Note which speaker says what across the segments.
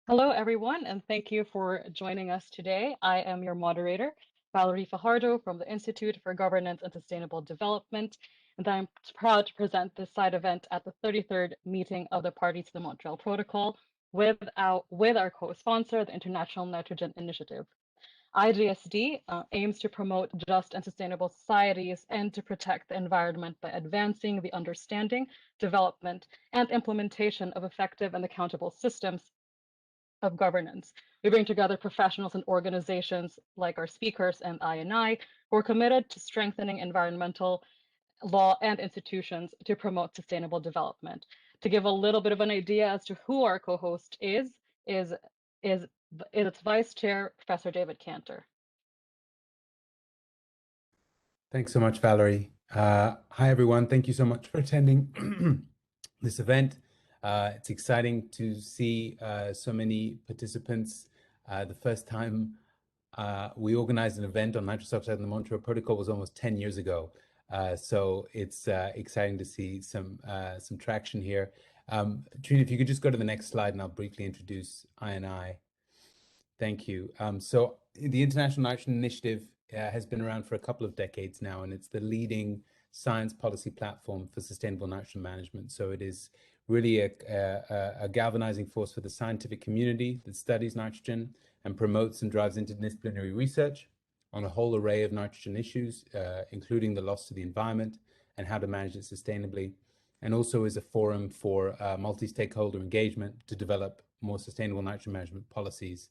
Speaker 1: Hello, everyone, and thank you for joining us today. I am your moderator, Valerie Fajardo from the Institute for Governance and Sustainable Development, and I'm proud to present this side event at the 33rd meeting of the parties to the Montreal Protocol with our co-sponsor, the International Nitrogen Initiative. IGSD aims to promote just and sustainable societies and to protect the environment by advancing the understanding, development, and implementation of effective and accountable systems of governance. We bring together professionals and organizations like our speakers and I, who are committed to strengthening environmental law and institutions to promote sustainable development. To give a little bit of an idea as to who our co-host is its Vice Chair, Professor David Kanter.
Speaker 2: Thanks so much, Valerie. Hi, everyone. Thank you so much for attending this event. It's exciting to see so many participants. The first time we organized an event on nitrous oxide in the Montreal Protocol was almost 10 years ago. So it's exciting to see some traction here. Trina, if you could just go to the next slide and I'll briefly introduce I. Thank you. So the International Nitrogen Initiative has been around for a couple of decades now, and it's the leading science policy platform for sustainable nitrogen management. So it is really a galvanizing force for the scientific community that studies nitrogen and promotes and drives interdisciplinary research on a whole array of nitrogen issues, including the loss to the environment and how to manage it sustainably, and also is a forum for multi-stakeholder engagement to develop more sustainable nitrogen management policies.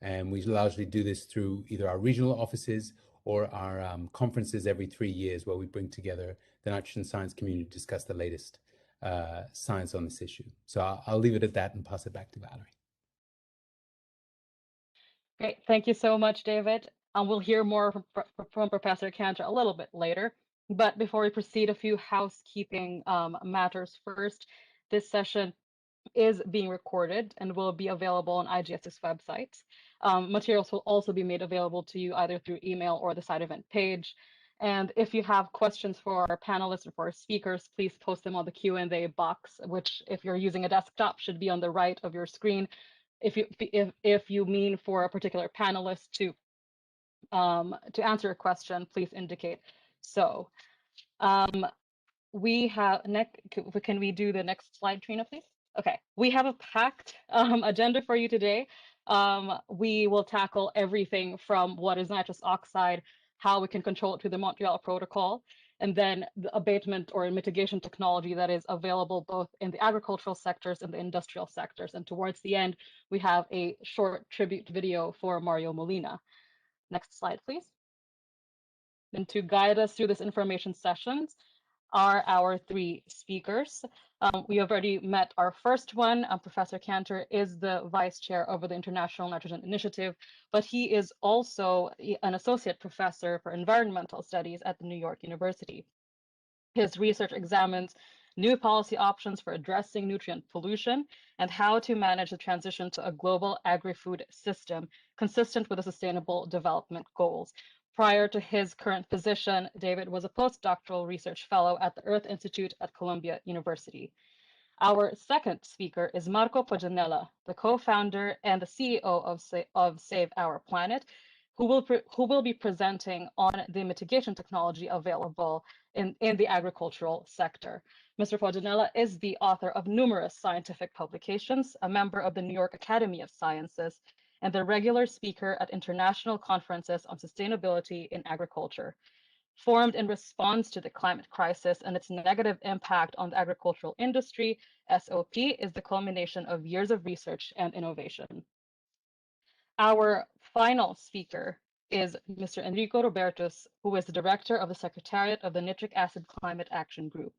Speaker 2: And we largely do this through either our regional offices or our conferences every 3 years, where we bring together the nitrogen science community to discuss the latest science on this issue. So I'll leave it at that and pass it back to Valerie.
Speaker 1: Great, thank you so much, David. We'll hear more from Professor Kanter a little bit later. But before we proceed, a few housekeeping matters first. This session is being recorded and will be available on IGS's website. Materials will also be made available to you either through email or the side event page. And if you have questions for our panelists or for our speakers, please post them on the Q&A box, which, if you're using a desktop, should be on the right of your screen. If you mean for a particular panelist to answer a question, please indicate so. We have can we do the next slide, Trina, please? Okay, we have a packed agenda for you today. We will tackle everything from what is nitrous oxide, how we can control it through the Montreal Protocol, and then the abatement or mitigation technology that is available both in the agricultural sectors and the industrial sectors. And towards the end, we have a short tribute video for Mario Molina. Next slide, please. And to guide us through this information sessions are our 3 speakers. We have already met our first one. Professor Kanter is the vice chair of the International Nitrogen Initiative, but he is also an associate professor for environmental studies at the New York University. His research examines new policy options for addressing nutrient pollution and how to manage the transition to a global agri-food system consistent with the Sustainable Development Goals. Prior to his current position, David was a postdoctoral research fellow at the Earth Institute at Columbia University. Our second speaker is Marco Pogianella, the co-founder and the CEO of Save Our Planet, who will be presenting on the mitigation technology available in the agricultural sector. Mr. Pogianella is the author of numerous scientific publications, a member of the New York Academy of Sciences, and the regular speaker at international conferences on sustainability in agriculture. Formed in response to the climate crisis and its negative impact on the agricultural industry, SOP is the culmination of years of research and innovation. Our final speaker is Mr. Enrico Robertos, who is the director of the Secretariat of the Nitric Acid Climate Action Group,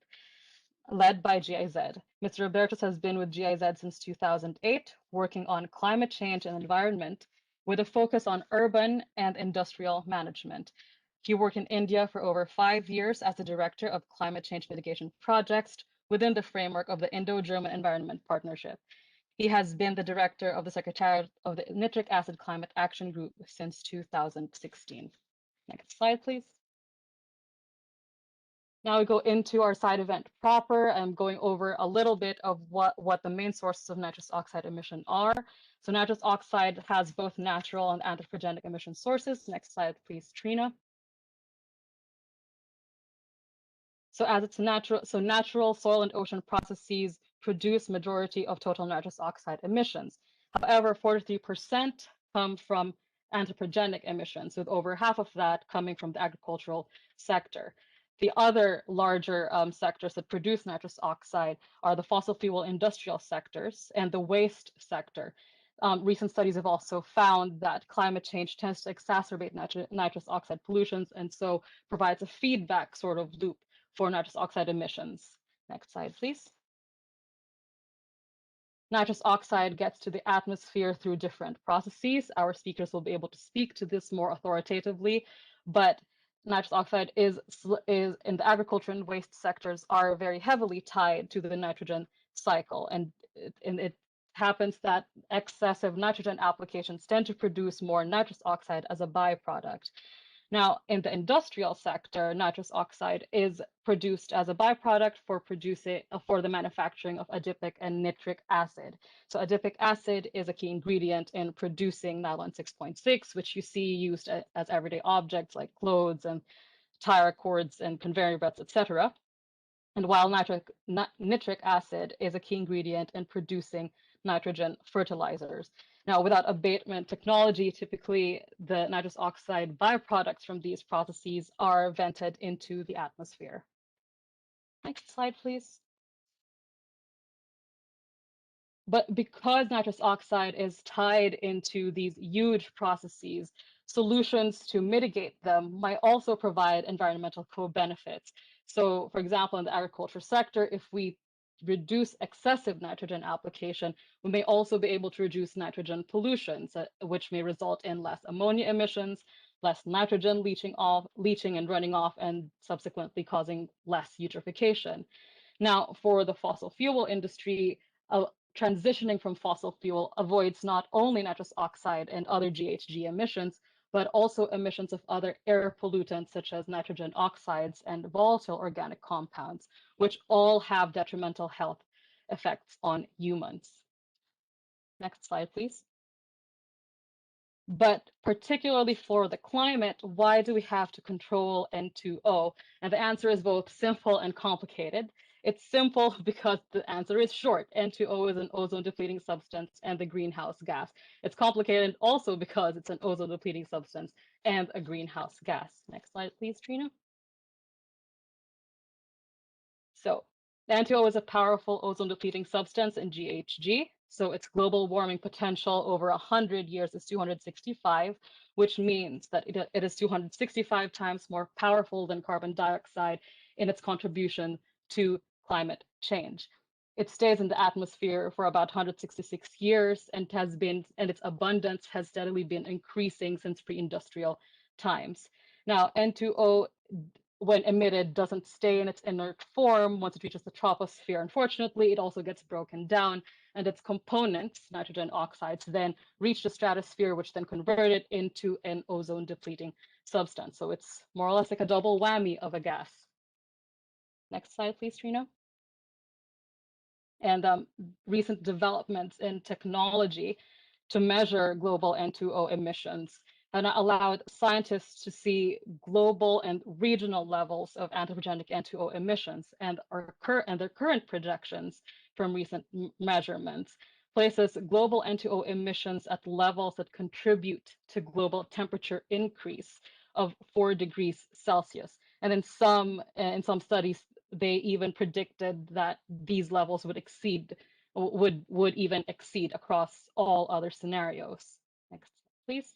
Speaker 1: led by GIZ. Mr. Robertos has been with GIZ since 2008, working on climate change and environment with a focus on urban and industrial management. He worked in India for over 5 years as the director of climate change mitigation projects within the framework of the Indo-German Environment Partnership. He has been the director of the Secretariat of the Nitric Acid Climate Action Group since 2016. Next slide, please. Now we go into our side event proper. I'm going over a little bit of what the main sources of nitrous oxide emission are. So nitrous oxide has both natural and anthropogenic emission sources. Next slide, please, Trina. So as it's natural soil and ocean processes produce majority of total nitrous oxide emissions. However, 43% come from anthropogenic emissions, with over half of that coming from the agricultural sector. The other larger sectors that produce nitrous oxide are the fossil fuel industrial sectors and the waste sector. Recent studies have also found that climate change tends to exacerbate nitrous oxide pollutions, and so provides a feedback sort of loop for nitrous oxide emissions. Next slide, please. Nitrous oxide gets to the atmosphere through different processes. Our speakers will be able to speak to this more authoritatively, but nitrous oxide is in the agriculture and waste sectors are very heavily tied to the nitrogen cycle, and it happens that excessive nitrogen applications tend to produce more nitrous oxide as a byproduct. Now, in the industrial sector, nitrous oxide is produced as a byproduct for the manufacturing of adipic and nitric acid. So adipic acid is a key ingredient in producing nylon 6.6, which you see used as everyday objects like clothes and tire cords and conveyor belts, etc. And while nitric acid is a key ingredient in producing nitrogen fertilizers. Now, without abatement technology, typically the nitrous oxide byproducts from these processes are vented into the atmosphere. Next slide, please. But because nitrous oxide is tied into these huge processes, solutions to mitigate them might also provide environmental co-benefits. So, for example, in the agriculture sector, if we reduce excessive nitrogen application, we may also be able to reduce nitrogen pollutions, which may result in less ammonia emissions, less nitrogen leaching and running off, and subsequently causing less eutrophication. Now, for the fossil fuel industry, transitioning from fossil fuel avoids not only nitrous oxide and other GHG emissions, but also emissions of other air pollutants such as nitrogen oxides and volatile organic compounds, which all have detrimental health effects on humans. Next slide, please. But particularly for the climate, why do we have to control N2o? And the answer is both simple and complicated. It's simple because the answer is short. N2o is an ozone-depleting substance and the greenhouse gas. It's complicated also because it's an ozone-depleting substance and a greenhouse gas. Next slide, please, Trina. So N2o is a powerful ozone-depleting substance in GHG. So its global warming potential over 100 years is 265, which means that it is 265 times more powerful than carbon dioxide in its contribution to climate change. It stays in the atmosphere for about 166 years and its abundance has steadily been increasing since pre-industrial times. Now, N2o, when emitted, doesn't stay in its inert form once it reaches the troposphere. Unfortunately, it also gets broken down, and its components, nitrogen oxides, then reach the stratosphere, which then convert it into an ozone-depleting substance. So it's more or less like a double whammy of a gas. Next slide, please, Trina. And recent developments in technology to measure global N2o emissions and allowed scientists to see global and regional levels of anthropogenic N2o emissions, and their current projections from recent measurements places global N2o emissions at levels that contribute to global temperature increase of 4 degrees Celsius. And in some studies, they even predicted that these levels would even exceed across all other scenarios. Next, please.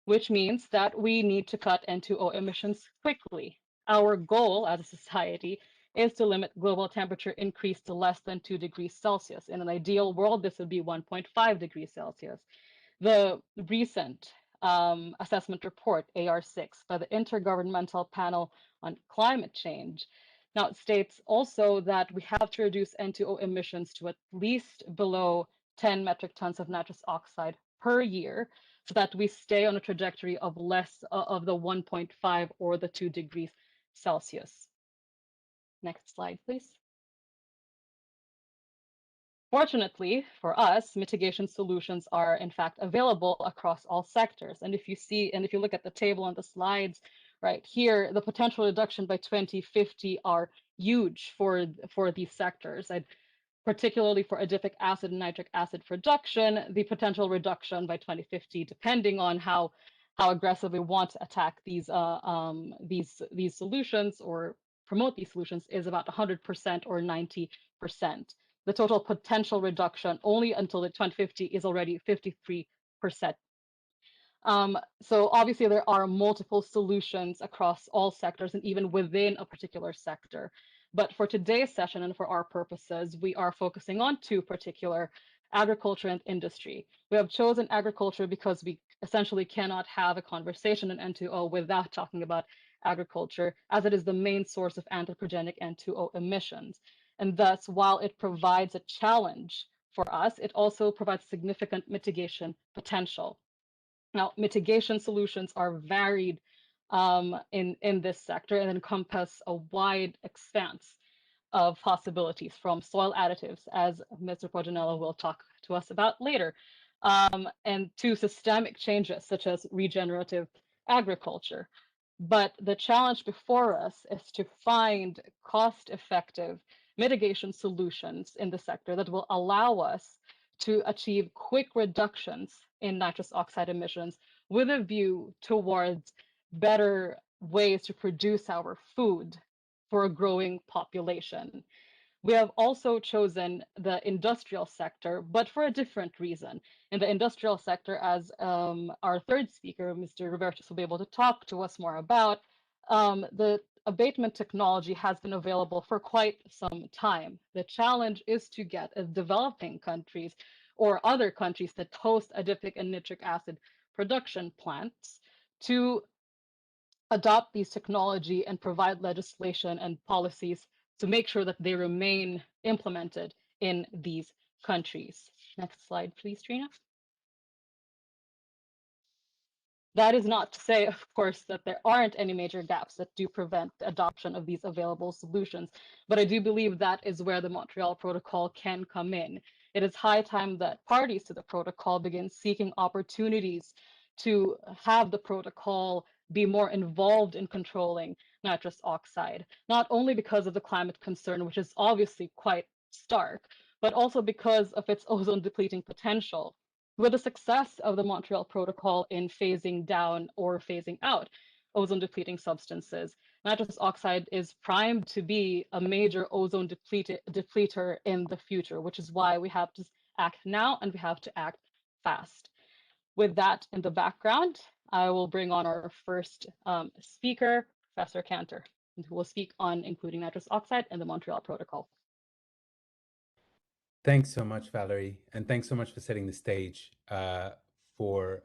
Speaker 1: Which means that we need to cut N2o emissions quickly. Our goal as a society is to limit global temperature increase to less than 2 degrees Celsius. In an ideal world, this would be 1.5 degrees Celsius. The recent assessment report, AR6, by the Intergovernmental Panel on Climate Change, now it states also that we have to reduce N2o emissions to at least below 10 metric tons of nitrous oxide per year, so that we stay on a trajectory of less of the 1.5 or the 2 degrees Celsius. Next slide, please. Fortunately for us, mitigation solutions are in fact available across all sectors. And if you look at the table on the slides right here, the potential reduction by 2050 are huge for these sectors. Particularly for adipic acid and nitric acid production, the potential reduction by 2050, depending on how aggressively we want to attack these solutions or promote these solutions, is about 100% or 90%. The total potential reduction only until the 2050 is already 53%. So obviously there are multiple solutions across all sectors and even within a particular sector. But for today's session and for our purposes, we are focusing on two particular: agriculture and industry. We have chosen agriculture because we essentially cannot have a conversation in N2O without talking about agriculture, as it is the main source of anthropogenic N2O emissions. And thus, while it provides a challenge for us, it also provides significant mitigation potential. Now, mitigation solutions are varied in this sector and encompass a wide expanse of possibilities, from soil additives, as Mr. Poginello will talk to us about later, and to systemic changes such as regenerative agriculture. But the challenge before us is to find cost-effective mitigation solutions in the sector that will allow us to achieve quick reductions in nitrous oxide emissions with a view towards better ways to produce our food for a growing population. We have also chosen the industrial sector, but for a different reason. In the industrial sector, as our third speaker, Mr. Robertos, will be able to talk to us more about, the abatement technology has been available for quite some time. The challenge is to get developing countries or other countries that host adipic and nitric acid production plants to adopt these technology and provide legislation and policies to make sure that they remain implemented in these countries. Next slide, please, Trina. That is not to say, of course, that there aren't any major gaps that do prevent the adoption of these available solutions, but I do believe that is where the Montreal Protocol can come in. It is high time that parties to the protocol begin seeking opportunities to have the protocol be more involved in controlling nitrous oxide, not only because of the climate concern, which is obviously quite stark, but also because of its ozone depleting potential. With the success of the Montreal Protocol in phasing down or phasing out ozone depleting substances, nitrous oxide is primed to be a major ozone depleter in the future, which is why we have to act now and we have to act fast. With that in the background, I will bring on our first speaker, Professor Kanter, who will speak on including nitrous oxide in the Montreal Protocol.
Speaker 2: Thanks so much, Valerie, and thanks so much for setting the stage for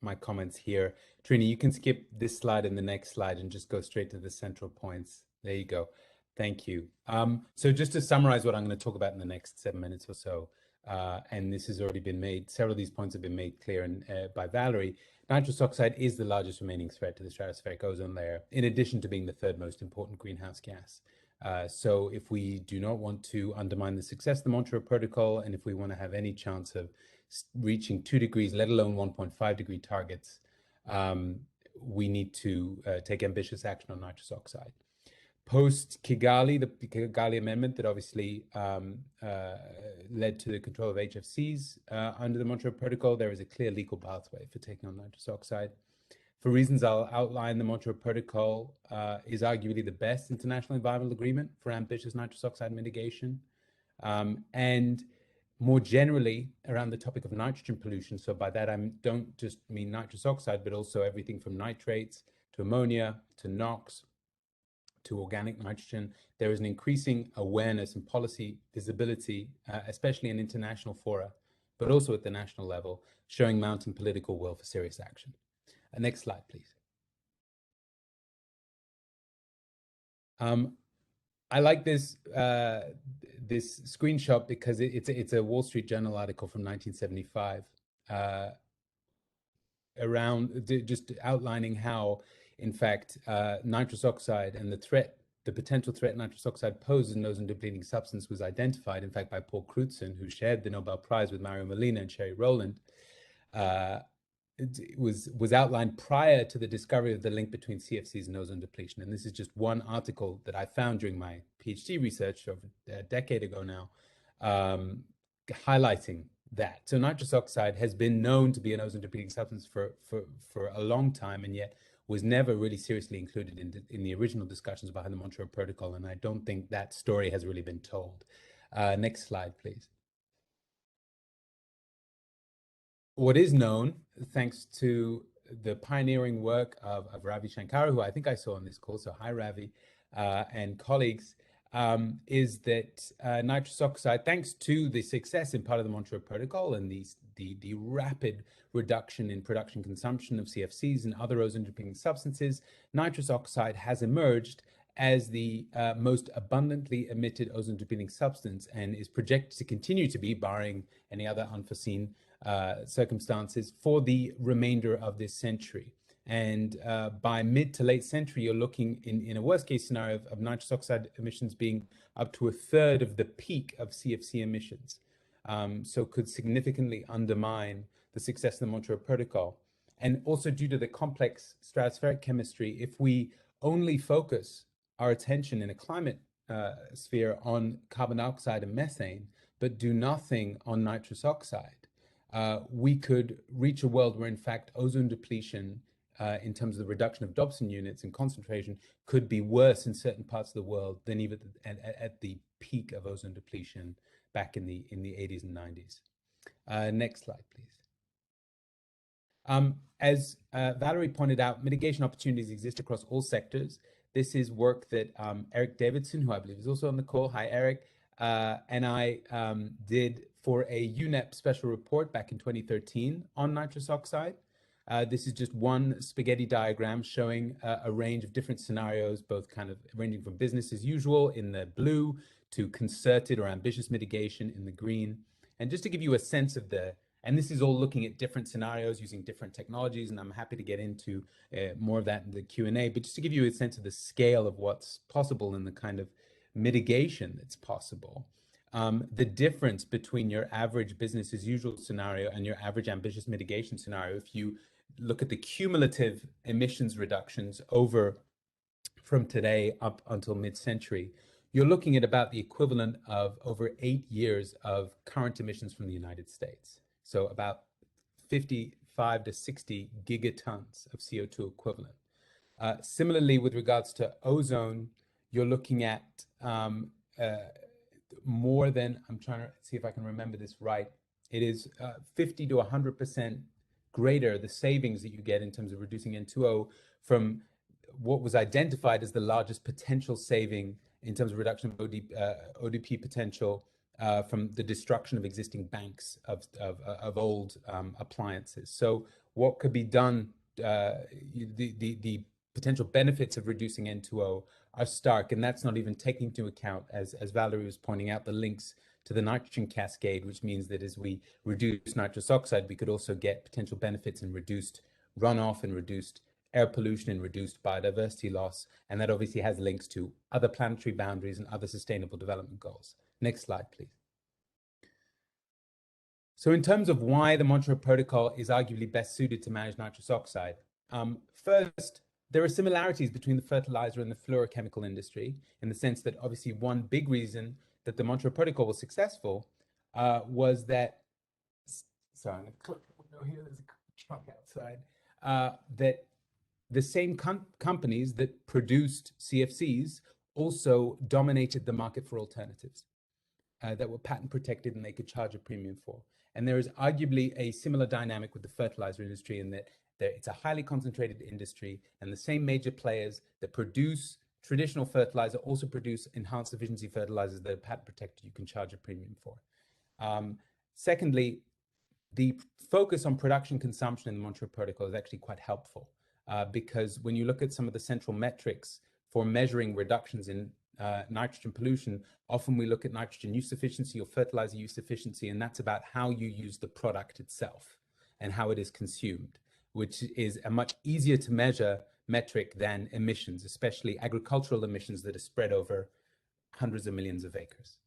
Speaker 2: my comments here. Trina, you can skip this slide and the next slide and just go straight to the central points. There you go. Thank you. So just to summarize what I'm going to talk about in the next 7 minutes or so, and this has already been made, several of these points have been made clear by Valerie. Nitrous oxide is the largest remaining threat to the stratospheric ozone layer, in addition to being the third most important greenhouse gas. So if we do not want to undermine the success of the Montreal Protocol, and if we want to have any chance of reaching 2 degrees, let alone 1.5 degree targets, we need to take ambitious action on nitrous oxide. Post Kigali, the Kigali Amendment that obviously led to the control of HFCs under the Montreal Protocol, there is a clear legal pathway for taking on nitrous oxide. For reasons I'll outline, the Montreal Protocol is arguably the best international environmental agreement for ambitious nitrous oxide mitigation. And more generally, around the topic of nitrogen pollution, so by that I don't just mean nitrous oxide, but also everything from nitrates to ammonia to NOx to organic nitrogen, there is an increasing awareness and policy visibility, especially in international fora, but also at the national level, showing mounting political will for serious action. Next slide, please. I like this this screenshot because it's a Wall Street Journal article from 1975 around just outlining how in fact, nitrous oxide and the potential threat nitrous oxide poses in ozone depleting substance was identified, in fact, by Paul Crutzen, who shared the Nobel Prize with Mario Molina and Sherry Rowland. It was outlined prior to the discovery of the link between CFCs and ozone depletion. And this is just one article that I found during my PhD research over a decade ago now, highlighting that. So nitrous oxide has been known to be an ozone depleting substance for a long time, and yet was never really seriously included in the original discussions behind the Montreal Protocol. And I don't think that story has really been told. Next slide, please. What is known, thanks to the pioneering work of Ravi Shankar, who I think I saw on this call, so hi Ravi, and colleagues, is that nitrous oxide, thanks to the success in part of the Montreal Protocol and the rapid reduction in production consumption of CFCs and other ozone-depleting substances, nitrous oxide has emerged as the most abundantly emitted ozone-depleting substance and is projected to continue to be, barring any other unforeseen circumstances, for the remainder of this century. And by mid to late century, you're looking in a worst case scenario of nitrous oxide emissions being up to a third of the peak of CFC emissions. So could significantly undermine the success of the Montreal Protocol. And also due to the complex stratospheric chemistry, if we only focus our attention in a climate sphere on carbon dioxide and methane, but do nothing on nitrous oxide, we could reach a world where, in fact, ozone depletion in terms of the reduction of Dobson units and concentration could be worse in certain parts of the world than even at the peak of ozone depletion back in the 80s and 90s. Next slide, please. As Valerie pointed out, mitigation opportunities exist across all sectors. This is work that Eric Davidson, who I believe is also on the call, hi Eric, and I did for a UNEP special report back in 2013 on nitrous oxide. This is just one spaghetti diagram showing a range of different scenarios, both kind of ranging from business as usual in the blue to concerted or ambitious mitigation in the green. And just to give you a sense of and this is all looking at different scenarios using different technologies, and I'm happy to get into more of that in the Q&A, but just to give you a sense of the scale of what's possible and the kind of mitigation that's possible. The difference between your average business as usual scenario and your average ambitious mitigation scenario, if you look at the cumulative emissions reductions from today up until mid-century, you're looking at about the equivalent of over 8 years of current emissions from the United States. So about 55 to 60 gigatons of CO2 equivalent. Similarly, with regards to ozone, you're looking at more than, I'm trying to see if I can remember this right, it is 50 to 100% greater, the savings that you get in terms of reducing N2o from what was identified as the largest potential saving in terms of reduction of ODP potential from the destruction of existing banks of old appliances. So what could be done, the potential benefits of reducing N2o are stark, and that's not even taking into account, as Valerie was pointing out, the links to the nitrogen cascade, which means that as we reduce nitrous oxide, we could also get potential benefits in reduced runoff and reduced air pollution and reduced biodiversity loss. And that obviously has links to other planetary boundaries and other sustainable development goals. Next slide, please. So in terms of why the Montreal Protocol is arguably best suited to manage nitrous oxide, first, there are similarities between the fertilizer and the fluorochemical industry in the sense that obviously one big reason that the Montreal Protocol was successful was that, sorry, I'm going to click the window here, there's a truck outside, that the same companies that produced CFCs also dominated the market for alternatives that were patent protected and they could charge a premium for. And there is arguably a similar dynamic with the fertilizer industry in that it's a highly concentrated industry, and the same major players that produce traditional fertilizer also produce enhanced efficiency fertilizers that are patent protected you can charge a premium for. Secondly, the focus on production consumption in the Montreal Protocol is actually quite helpful because when you look at some of the central metrics for measuring reductions in nitrogen pollution, often we look at nitrogen use efficiency or fertilizer use efficiency, and that's about how you use the product itself and how it is consumed, which is a much easier to measure metric than emissions, especially agricultural emissions that are spread over hundreds of millions of acres.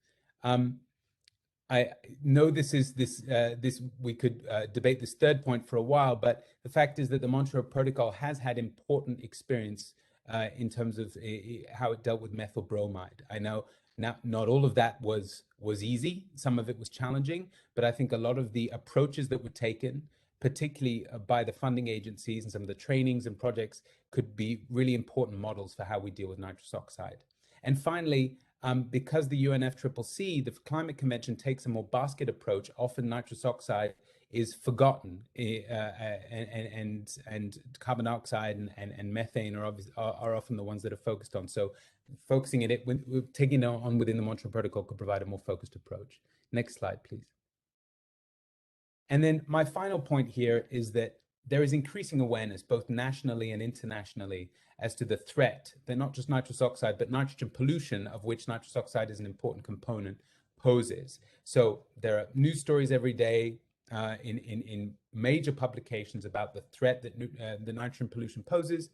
Speaker 2: I know we could debate this third point for a while, but the fact is that the Montreal Protocol has had important experience in terms of how it dealt with methyl bromide. I know not all of that was easy. Some of it was challenging, but I think a lot of the approaches that were taken, particularly by the funding agencies and some of the trainings and projects, could be really important models for how we deal with nitrous oxide. And finally, because the UNFCCC, the Climate Convention, takes a more basket approach, often nitrous oxide is forgotten, and carbon dioxide and methane are often the ones that are focused on. So focusing it, taking it on within the Montreal Protocol could provide a more focused approach. Next slide, please. And then my final point here is that there is increasing awareness, both nationally and internationally, as to the threat that not just nitrous oxide, but nitrogen pollution, of which nitrous oxide is an important component, poses. So there are news stories every day in major publications about the threat that the nitrogen pollution poses.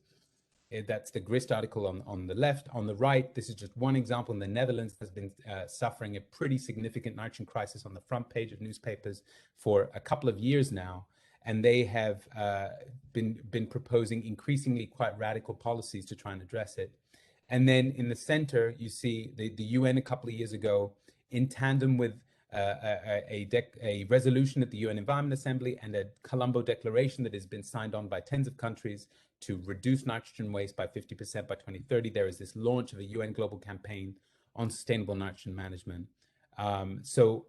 Speaker 2: That's the GRIST article on the left. On the right, this is just one example. In the Netherlands has been suffering a pretty significant nitrogen crisis on the front page of newspapers for a couple of years now. And they have been proposing increasingly quite radical policies to try and address it. And then in the center, you see the UN a couple of years ago, in tandem with a resolution at the UN Environment Assembly and a Colombo Declaration that has been signed on by tens of countries to reduce nitrogen waste by 50% by 2030. There is this launch of a UN global campaign on sustainable nitrogen management. So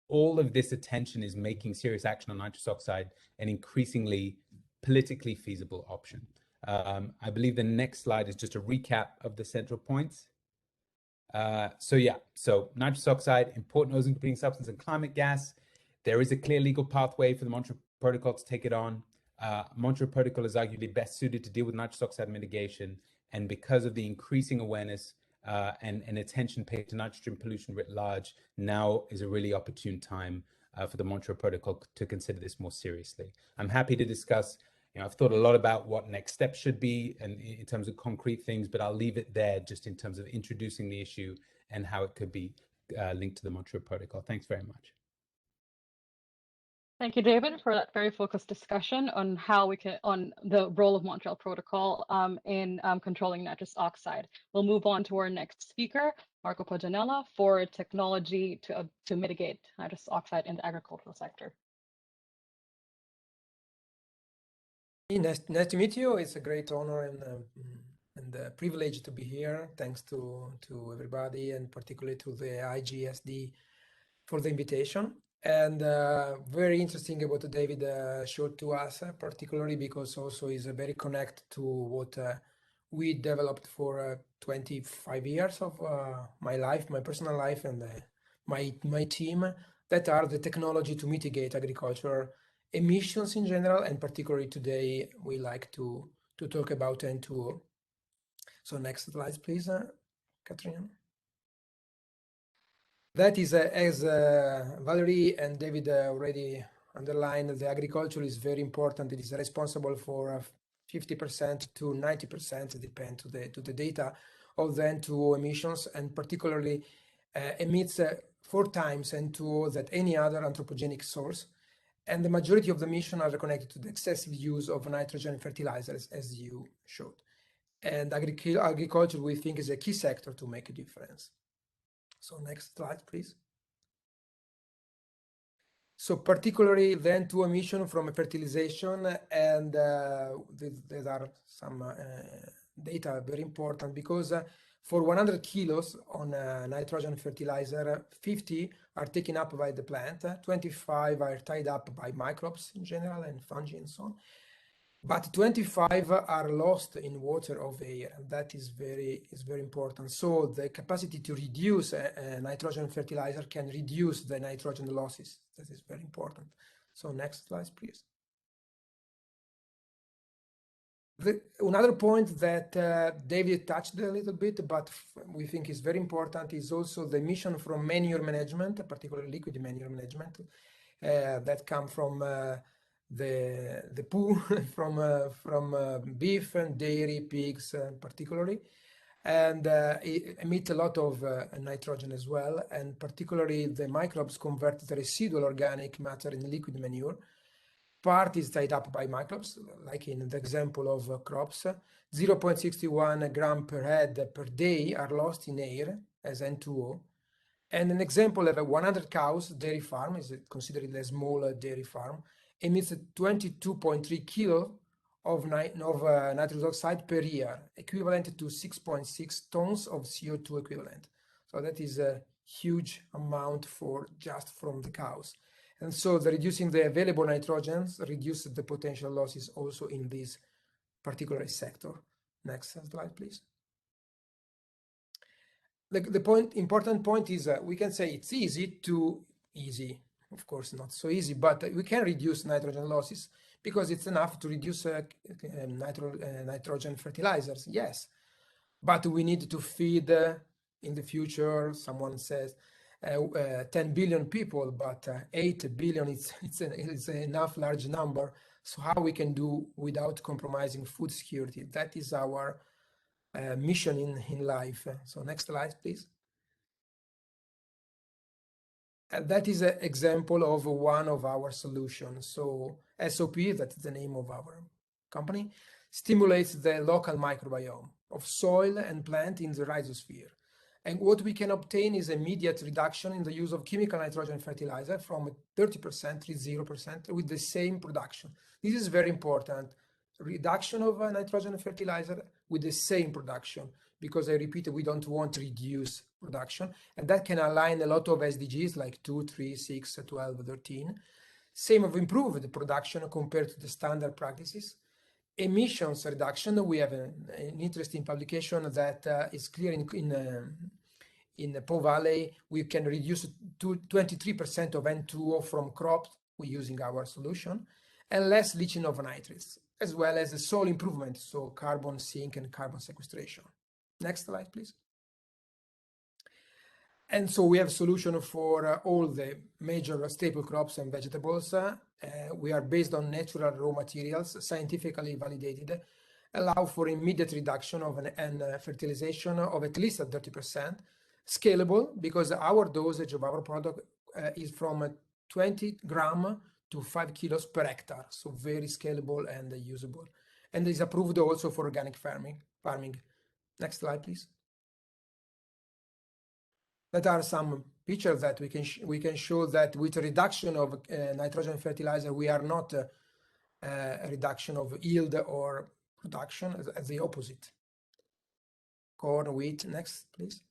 Speaker 2: all of this attention is making serious action on nitrous oxide an increasingly politically feasible option. I believe the next slide is just a recap of the central points. So nitrous oxide, important ozone depleting substance and climate gas. There is a clear legal pathway for the Montreal Protocol to take it on. Montreal Protocol is arguably best suited to deal with nitrous oxide mitigation, and because of the increasing awareness and attention paid to nitrogen pollution writ large, now is a really opportune time for the Montreal Protocol to consider this more seriously. I'm happy to discuss. I've thought a lot about what next steps should be and in terms of concrete things, but I'll leave it there just in terms of introducing the issue and how it could be linked to the Montreal Protocol. Thanks very much.
Speaker 1: Thank you, David, for that very focused discussion on how on the role of Montreal Protocol in controlling nitrous oxide. We'll move on to our next speaker, Marco Paganella, for technology to mitigate nitrous oxide in the agricultural sector.
Speaker 3: Nice to meet you. It's a great honor and a privilege to be here. Thanks to everybody, and particularly to the IGSD for the invitation. And very interesting what David showed to us, particularly because also is very connected to what we developed for 25 years of my life, my personal life, and my team, that are the technology to mitigate agriculture emissions in general, and particularly today we like to talk about N2o. So next slide, please, Catherine. That is, as Valerie and David already underlined, the agriculture is very important. It is responsible for 50% to 90%, depend to the data, of the N2o emissions, and particularly emits 4 times N2o than any other anthropogenic source. And the majority of the emissions are connected to the excessive use of nitrogen fertilizers, as you showed. And agriculture, we think, is a key sector to make a difference. So next slide, please. So particularly the N2o emission from fertilization, and there are some data very important, because for 100 kilos on nitrogen fertilizer, 50 are taken up by the plant, 25 are tied up by microbes in general and fungi and so on. But 25 are lost in water or air, and that is very important. So the capacity to reduce nitrogen fertilizer can reduce the nitrogen losses. That is very important. So next slide, please. Another point that David touched a little bit, but we think is very important, is also the emission from manure management, particularly liquid manure management, that come from the poo from beef and dairy, pigs particularly, and emit a lot of nitrogen as well, and particularly the microbes convert the residual organic matter in liquid manure. Part is tied up by microbes, like in the example of crops. 0.61 gram per head per day are lost in air as N2o. And an example of a 100 cows dairy farm, is considered a small dairy farm, emits 22.3 kilo of nitrous oxide per year, equivalent to 6.6 tons of CO2 equivalent. So that is a huge amount for just from the cows. And so reducing the available nitrogens reduces the potential losses also in this particular sector. Next slide, please. The important point is we can say it's easy, of course not so easy, but we can reduce nitrogen losses because it's enough to reduce nitrogen fertilizers, yes. But we need to feed in the future, someone says, 10 billion people, but 8 billion, it's enough large number. So how we can do without compromising food security? That is our mission in life. So next slide, please. And that is an example of one of our solutions. So SOP, that's the name of our company, stimulates the local microbiome of soil and plant in the rhizosphere. And what we can obtain is immediate reduction in the use of chemical nitrogen fertilizer from 30% to 0% with the same production. This is very important. Reduction of nitrogen fertilizer with the same production, because I repeat, we don't want to reduce production, and that can align a lot of SDGs like 2, 3, 6, 12, 13. Same of improved production compared to the standard practices. Emissions reduction, we have an interesting publication that is clear in the Po Valley. We can reduce to 23% of N2o from crops using our solution, and less leaching of nitrates, as well as the soil improvement, so carbon sink and carbon sequestration. Next slide, please. And so we have solution for all the major staple crops and vegetables. We are based on natural raw materials, scientifically validated, allow for immediate reduction of and fertilization of at least 30%, scalable, because our dosage of our product is from 20 gram to 5 kilos per hectare, so very scalable and usable, and is approved also for organic farming. Next slide, please. That are some pictures that we can show that with a reduction of nitrogen fertilizer, we are not a reduction of yield or production, as the opposite. Corn, wheat. Next, please.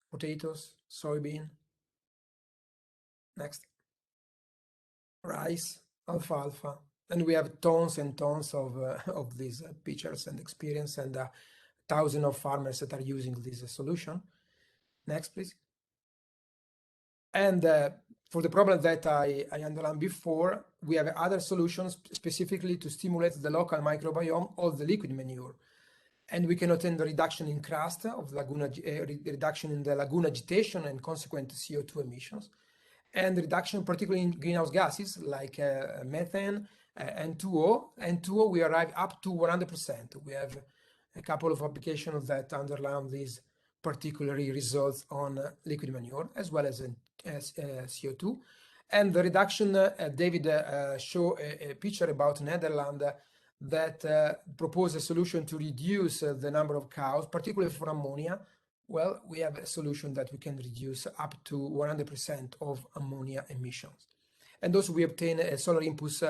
Speaker 3: Potatoes, soybean. Next. Rice, alfalfa, and we have tons and tons of these pictures and experience, and thousands of farmers that are using this solution. Next, please. And for the problem that I underlined before, we have other solutions specifically to stimulate the local microbiome of the liquid manure, and we can obtain the reduction in crust of laguna, reduction in the lagoon agitation and consequent CO2 emissions, and reduction particularly in greenhouse gases like methane, N2o. N2o, we arrive up to 100%. We have a couple of applications that underline these particular results on liquid manure as well as CO2. And the reduction, David showed a picture about Netherlands that propose a solution to reduce the number of cows, particularly for ammonia. Well, we have a solution that we can reduce up to 100% of ammonia emissions. And also we obtain a solar impulse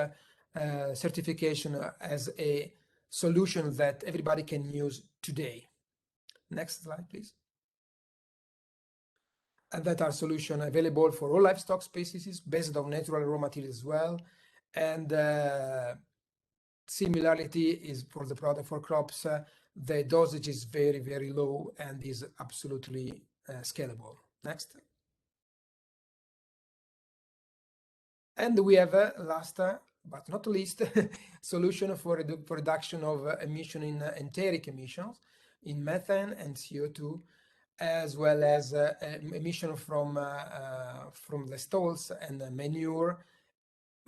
Speaker 3: certification as a solution that everybody can use today. Next slide, please. And that are solution available for all livestock species based on natural raw materials as well. And similarity is for the product for crops. The dosage is very, very low and is absolutely scalable. Next. And we have a last, but not least, solution for reduction of emission in enteric emissions, in methane and CO2, as well as emission from the stalls and the manure,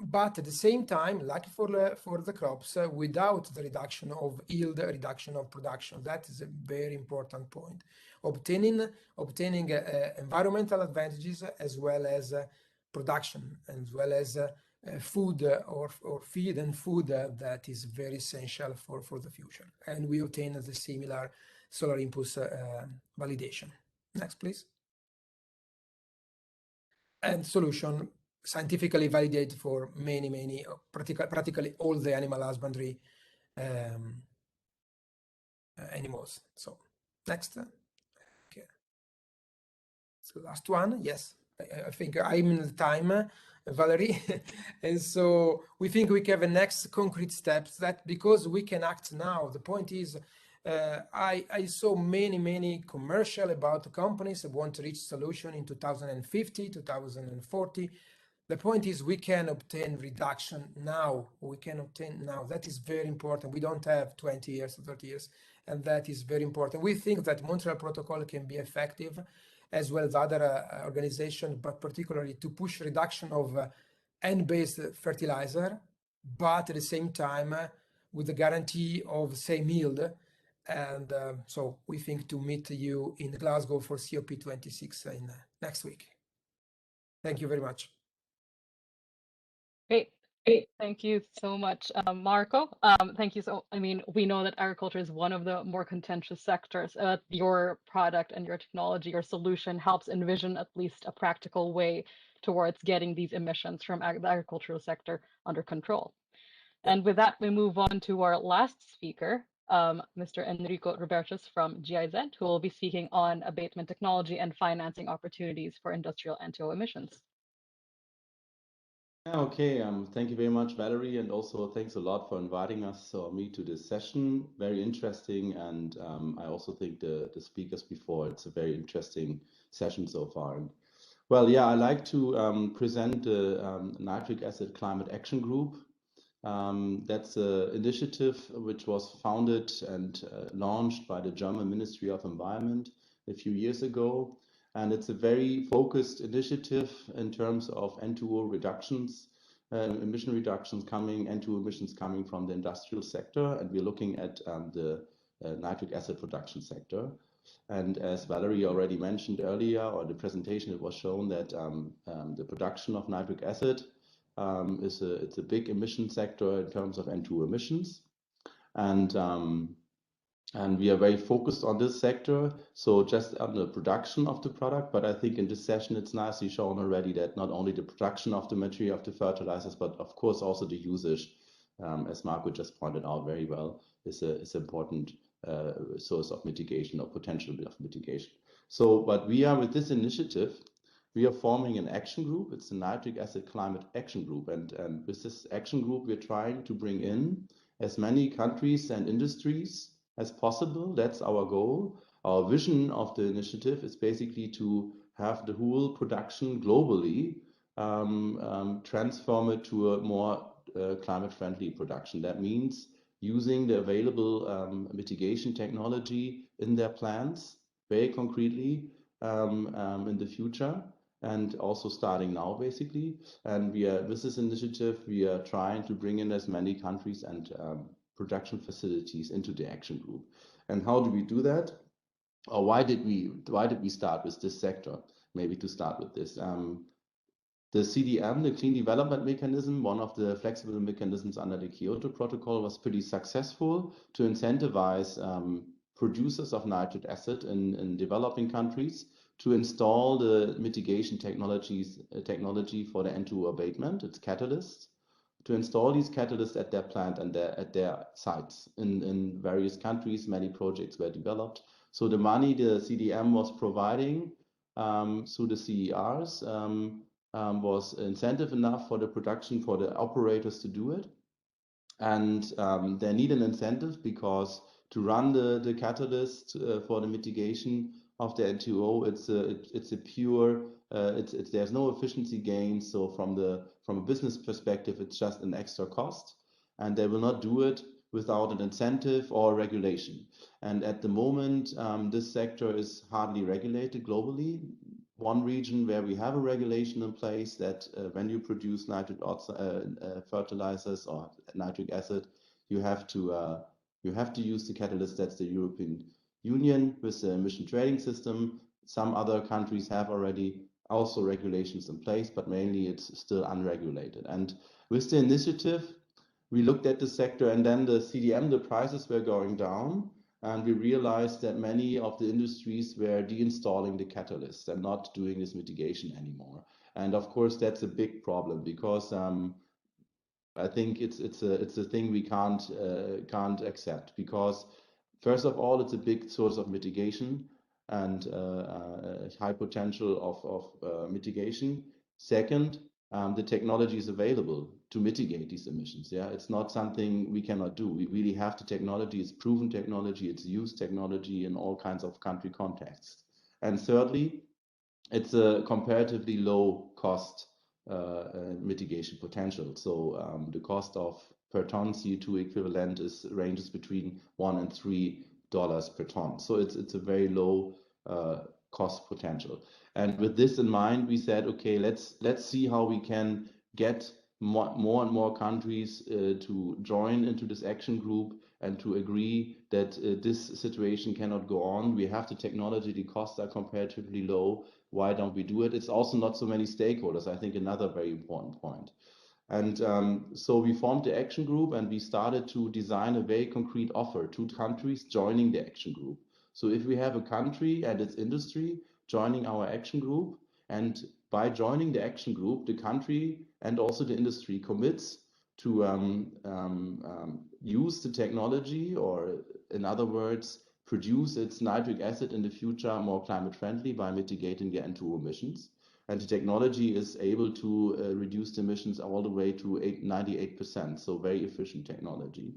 Speaker 3: but at the same time, like for the crops, without the reduction of yield, reduction of production. That is a very important point. Obtaining environmental advantages as well as production, as well as food or feed and food that is very essential for the future. And we obtain the similar solar impulse validation. Next, please. And solution scientifically validated for many practically all the animal husbandry animals. So next, okay, so last one. Yes, I think I'm in the time, Valerie, and so we think we have a next concrete steps that because we can act now. The point is, I saw many commercial about the companies that want to reach solution in 2050, 2040. The point is we can obtain reduction now. We can obtain now. That is very important. We don't have 20 years or 30 years, and that is very important. We think that Montreal Protocol can be effective as well as other organizations, but particularly to push reduction of N-based fertilizer, but at the same time with the guarantee of same yield. And so we think to meet you in Glasgow for COP26 in next week. Thank you very much.
Speaker 1: Great. Thank you so much, Marco. Thank you. I mean, we know that agriculture is one of the more contentious sectors. Your product and your technology, your solution helps envision at least a practical way towards getting these emissions from the agricultural sector under control. And with that, we move on to our last speaker, Mr. Enrico Robertos from GIZ, who will be speaking on abatement technology and financing opportunities for industrial N2o emissions.
Speaker 4: Okay, thank you very much, Valerie, and also thanks a lot for inviting us or me to this session. Very interesting, and I also think the speakers before, it's a very interesting session so far. Well, yeah, I like to present the Nitric Acid Climate Action Group. That's an initiative which was founded and launched by the German Ministry of Environment a few years ago. And it's a very focused initiative in terms of N2o reductions, emission reductions N2o emissions coming from the industrial sector. And we're looking at the nitric acid production sector. And as Valerie already mentioned earlier, or the presentation, it was shown that the production of nitric acid it's a big emission sector in terms of N2o emissions. And we are very focused on this sector, so just on the production of the product. But I think in this session, it's nicely shown already that not only the production of the material of the fertilizers, but of course also the usage, as Marco just pointed out very well, is an important source of mitigation or potential of mitigation. So, but we are with this initiative, we are forming an action group. It's the Nitric Acid Climate Action Group, and with this action group, we're trying to bring in as many countries and industries as possible. That's our goal. Our vision of the initiative is basically to have the whole production globally transform it to a more climate-friendly production. That means using the available mitigation technology in their plants very concretely in the future, and also starting now basically. And with this initiative, we are trying to bring in as many countries and production facilities into the action group. And how do we do that? Or why did we start with this sector? Maybe to start with this. The CDM, the Clean Development Mechanism, one of the flexible mechanisms under the Kyoto Protocol, was pretty successful to incentivize producers of nitric acid in developing countries to install the mitigation technology for the N2o abatement, its catalysts, to install these catalysts at their plant and at their sites in various countries. Many projects were developed. So the money the CDM was providing through the CERs was incentive enough for the production, for the operators to do it. And they need an incentive because to run the catalyst for the mitigation of the N2o, it's a pure, there's no efficiency gain. So from a business perspective, it's just an extra cost, and they will not do it without an incentive or regulation. And at the moment, this sector is hardly regulated globally. one region where we have a regulation in place that when you produce nitric oxide, fertilizers or nitric acid, you have to use the catalyst. That's the European Union with the emission trading system. Some other countries have already also regulations in place, but mainly it's still unregulated. And with the initiative, we looked at the sector, and then the CDM, the prices were going down, and we realized that many of the industries were deinstalling the catalyst and not doing this mitigation anymore. And of course, that's a big problem, because I think it's a thing we can't accept, because first of all, it's a big source of mitigation and high potential of mitigation. Second, the technology is available to mitigate these emissions. Yeah, it's not something we cannot do. We really have the technology. It's proven technology. It's used technology in all kinds of country contexts. And thirdly, it's a comparatively low cost mitigation potential. So the cost of per ton CO2 equivalent ranges between $1 and $3 per ton. So it's a very low cost potential. And with this in mind, we said, okay, let's see how we can get more and more countries to join into this action group and to agree that this situation cannot go on. We have the technology, the costs are comparatively low. Why don't we do it? It's also not so many stakeholders. I think another very important point. And so we formed the action group, and we started to design a very concrete offer to countries joining the action group. So if we have a country and its industry joining our action group, and by joining the action group, the country and also the industry commits to use the technology, or in other words, produce its nitric acid in the future more climate friendly by mitigating the N2o emissions. And the technology is able to reduce the emissions all the way to 98%, so very efficient technology.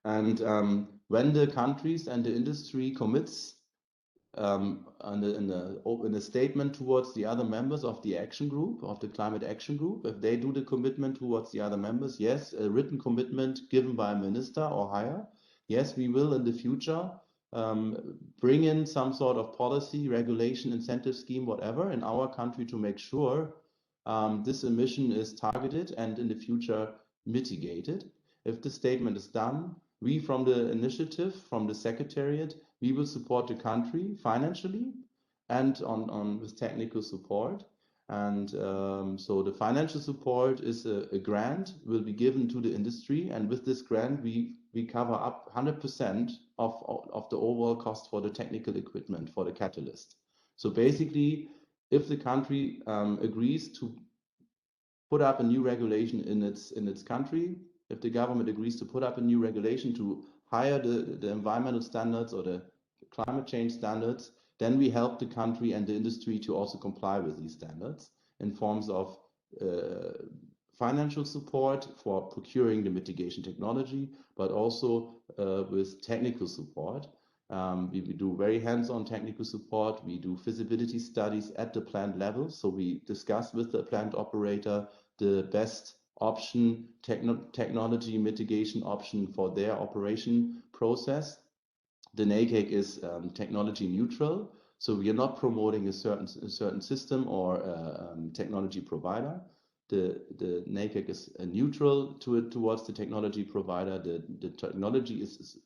Speaker 4: And when the countries and the industry commits in a statement towards the other members of the action group, of the climate action group, if they do the commitment towards the other members, yes, a written commitment given by a minister or higher, yes, we will in the future bring in some sort of policy, regulation, incentive scheme, whatever, in our country to make sure this emission is targeted and in the future mitigated. If the statement is done, we from the initiative, from the secretariat, we will support the country financially and with technical support. And so the financial support is a grant will be given to the industry, and with this grant we cover up 100% of the overall cost for the technical equipment for the catalyst. So basically, if the country agrees to put up a new regulation in its country, if the government agrees to put up a new regulation to higher the environmental standards or the climate change standards, then we help the country and the industry to also comply with these standards in forms of financial support for procuring the mitigation technology, but also with technical support. We do very hands-on technical support. We do feasibility studies at the plant level. So we discuss with the plant operator the best option, technology mitigation option for their operation process. The NACEC is technology neutral, so we are not promoting a certain system or technology provider. The NACEC is neutral towards the technology provider. The technology is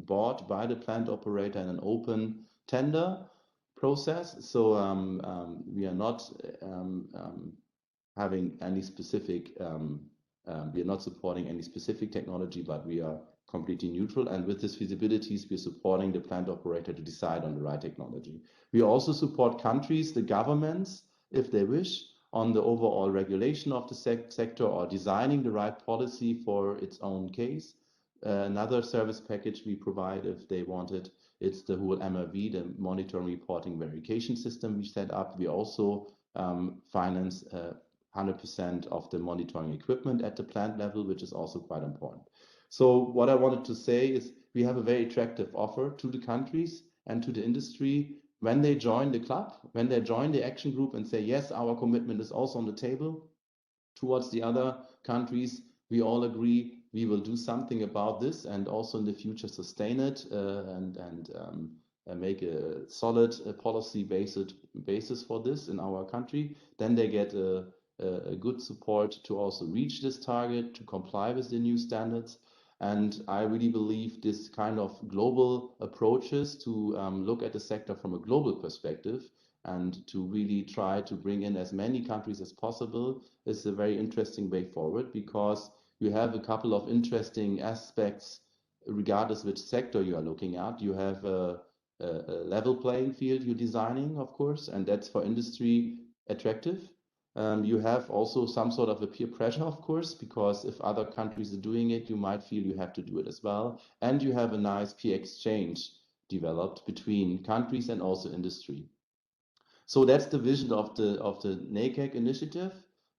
Speaker 4: bought by the plant operator in an open tender process. So we are not having any specific. We are not supporting any specific technology, but we are completely neutral. And with this feasibilities, we're supporting the plant operator to decide on the right technology. We also support countries, the governments, if they wish, on the overall regulation of the sector or designing the right policy for its own case. Another service package we provide if they want it, it's the whole MRV, the monitoring, reporting, verification system we set up. We also finance 100% of the monitoring equipment at the plant level, which is also quite important. So what I wanted to say is we have a very attractive offer to the countries and to the industry when they join the club, when they join the action group and say, yes, our commitment is also on the table towards the other countries. We all agree we will do something about this and also in the future sustain it and make a solid policy basis for this in our country, then they get a good support to also reach this target, to comply with the new standards. And I really believe this kind of global approaches to look at the sector from a global perspective and to really try to bring in as many countries as possible is a very interesting way forward, because you have a couple of interesting aspects regardless which sector you are looking at. You have a level playing field you're designing, of course, and that's for industry attractive. You have also some sort of a peer pressure, of course, because if other countries are doing it, you might feel you have to do it as well. And you have a nice peer exchange developed between countries and also industry. So that's the vision of the NACAC initiative,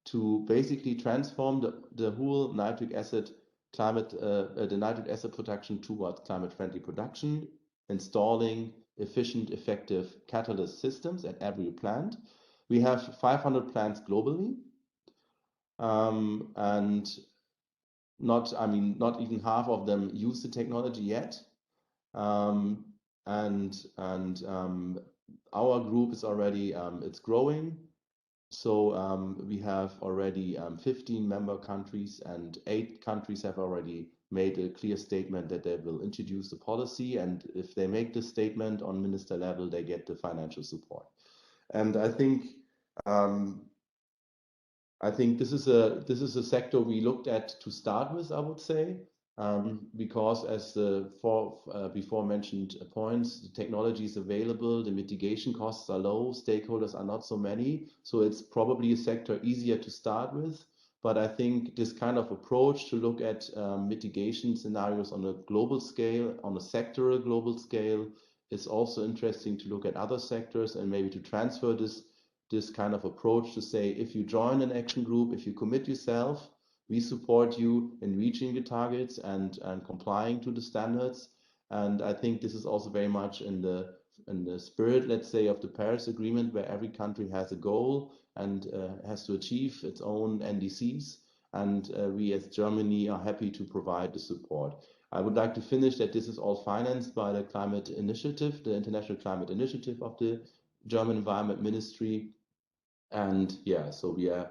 Speaker 4: to basically transform the whole nitric acid the nitric acid production towards climate-friendly production, installing efficient, effective catalyst systems at every plant. We have 500 plants globally, and not even half of them use the technology yet. Our group is already it's growing. So we have already 15 member countries, and 8 countries have already made a clear statement that they will introduce the policy. And if they make this statement on minister level, they get the financial support. And I think this is a sector we looked at to start with, I would say, because as the before mentioned points, the technology is available, the mitigation costs are low, stakeholders are not so many, so it's probably a sector easier to start with. But I think this kind of approach to look at mitigation scenarios on a global scale, on a sectoral global scale, is also interesting to look at other sectors and maybe to transfer this kind of approach to say, if you join an action group, if you commit yourself, we support you in reaching the targets and complying to the standards. And I think this is also very much in the spirit, let's say, of the Paris Agreement, where every country has a goal and has to achieve its own NDCs. And we as Germany are happy to provide the support. I would like to finish that this is all financed by the Climate Initiative, the International Climate Initiative of the German Environment Ministry. And yeah, so we are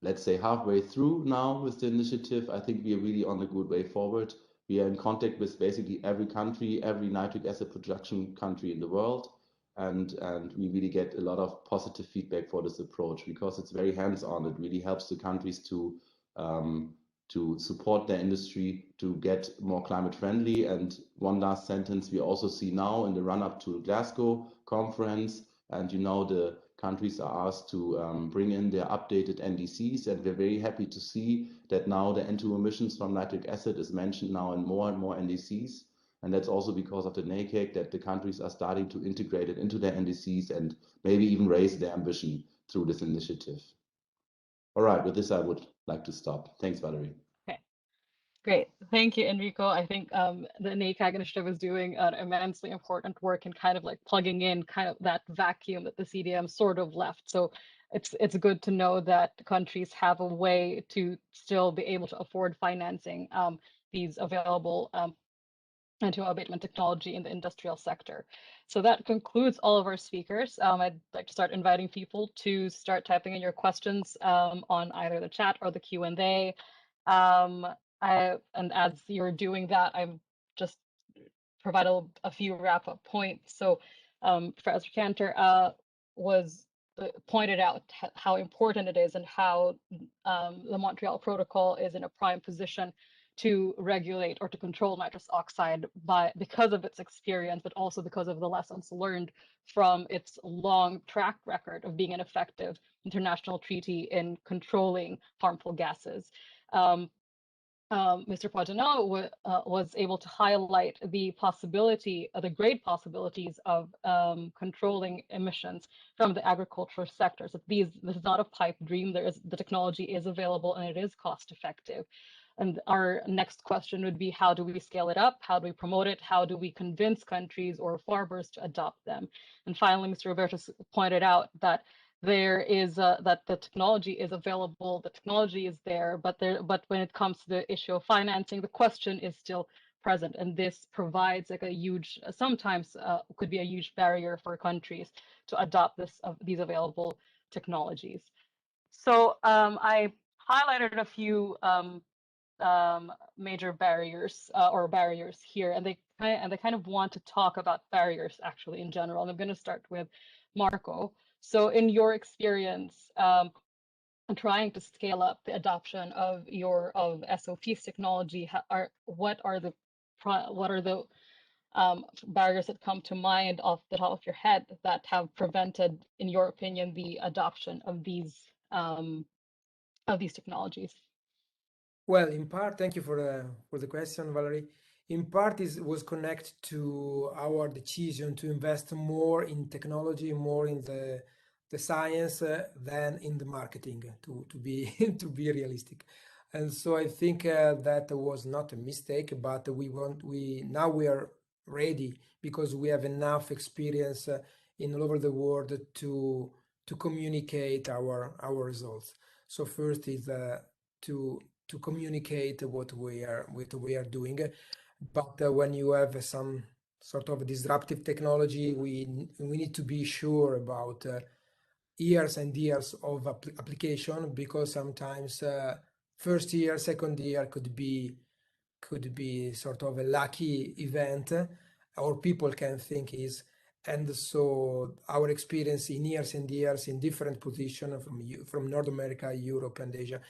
Speaker 4: let's say halfway through now with the initiative. I think we are really on a good way forward. We are in contact with basically every country, every nitric acid production country in the world, and we really get a lot of positive feedback for this approach, because it's very hands-on. It really helps the countries to support their industry to get more climate friendly. And one last sentence, we also see now in the run-up to Glasgow conference, and the countries are asked to bring in their updated NDCs, and we're very happy to see that now the N2o emissions from nitric acid is mentioned now in more and more NDCs. And that's also because of the NACAC, that the countries are starting to integrate it into their NDCs and maybe even raise their ambition through this initiative. All right, with this, I would like to stop. Thanks, Valerie.
Speaker 1: Okay, great. Thank you, Enrico. I think the NACAC initiative is doing an immensely important work in kind of like plugging in kind of that vacuum that the CDM sort of left. So it's good to know that countries have a way to still be able to afford financing these available N2o abatement technology in the industrial sector. So that concludes all of our speakers. I'd like to start inviting people to start typing in your questions on either the chat or the Q&A. And as you're doing that, I'm just provide a few wrap-up points. So Professor Kanter pointed out how important it is and how the Montreal Protocol is in a prime position to regulate or to control nitrous oxide because of its experience, but also because of the lessons learned from its long track record of being an effective international treaty in controlling harmful gases. Mr. Fajardo was able to highlight the possibility, the great possibilities of controlling emissions from the agricultural sector. So this is not a pipe dream. The technology is available and it is cost effective. And our next question would be, how do we scale it up? How do we promote it? How do we convince countries or farmers to adopt them? And finally, Mr. Robertos pointed out that there is that the technology is available, the technology is there, but when it comes to the issue of financing, the question is still present, and this provides like a huge, sometimes could be a huge barrier for countries to adopt these available technologies. So I highlighted a few major barriers or barriers here, and they kind of want to talk about barriers actually in general. And I'm going to start with Marco. So in your experience, trying to scale up the adoption of SOP's technology, what are the barriers that come to mind off the top of your head that have prevented, in your opinion, the adoption of these technologies?
Speaker 3: Well, in part, thank you for the question, Valerie. In part, was connected to our decision to invest more in technology, more in the science than in the marketing, to be to be realistic. And so I think that was not a mistake, but now we are ready because we have enough experience in all over the world to communicate our results. So first is to communicate what we are doing. But when you have some sort of disruptive technology, we need to be sure about years and years of application, because sometimes first year, second year could be sort of a lucky event, or people can think is. And so our experience in years and years in different positions from North America, Europe, and Asia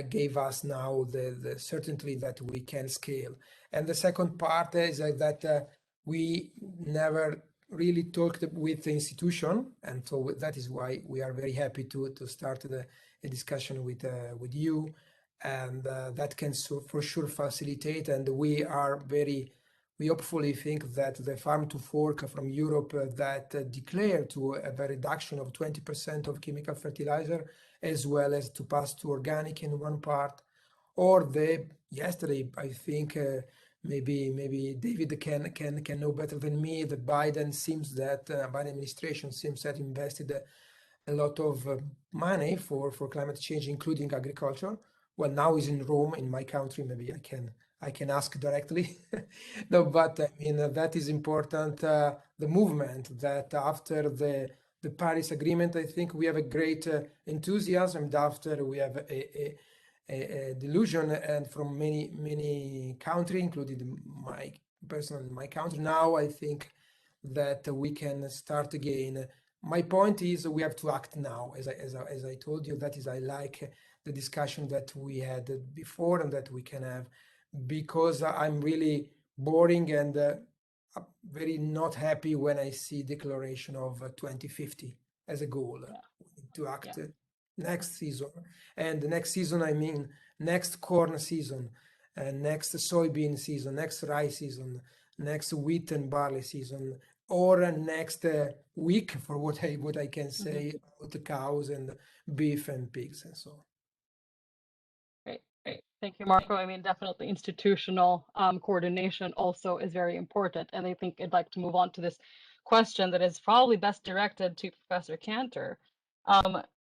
Speaker 3: gave us now the certainty that we can scale. And the second part is that we never really talked with the institution, and so that is why we are very happy to start a discussion with you, and that can for sure facilitate. And we hopefully think that the farm to fork from Europe that declare to a reduction of 20% of chemical fertilizer, as well as to pass to organic in one part, or yesterday, I think maybe David can know better than me. The Biden administration seems that invested a lot of money for climate change, including agriculture. Well, now is in Rome, in my country. Maybe I can ask directly. No, but I mean that is important. The movement that after the Paris Agreement, I think we have a great enthusiasm, and after we have a delusion, and from many countries, including my country. Now I think that we can start again. My point is we have to act now. As I told you, that is, I like the discussion that we had before and that we can have, because I'm really boring and very not happy when I see declaration of 2050 as a goal.
Speaker 1: Yeah.
Speaker 3: To act next season, and the next season I mean next corn season, next soybean season, next rice season, next wheat and barley season, or next week, for what I can say about the cows and beef and pigs and so on.
Speaker 1: Great. Thank you, Marco. I mean, definitely institutional coordination also is very important. And I think I'd like to move on to this question that is probably best directed to Professor Kanter.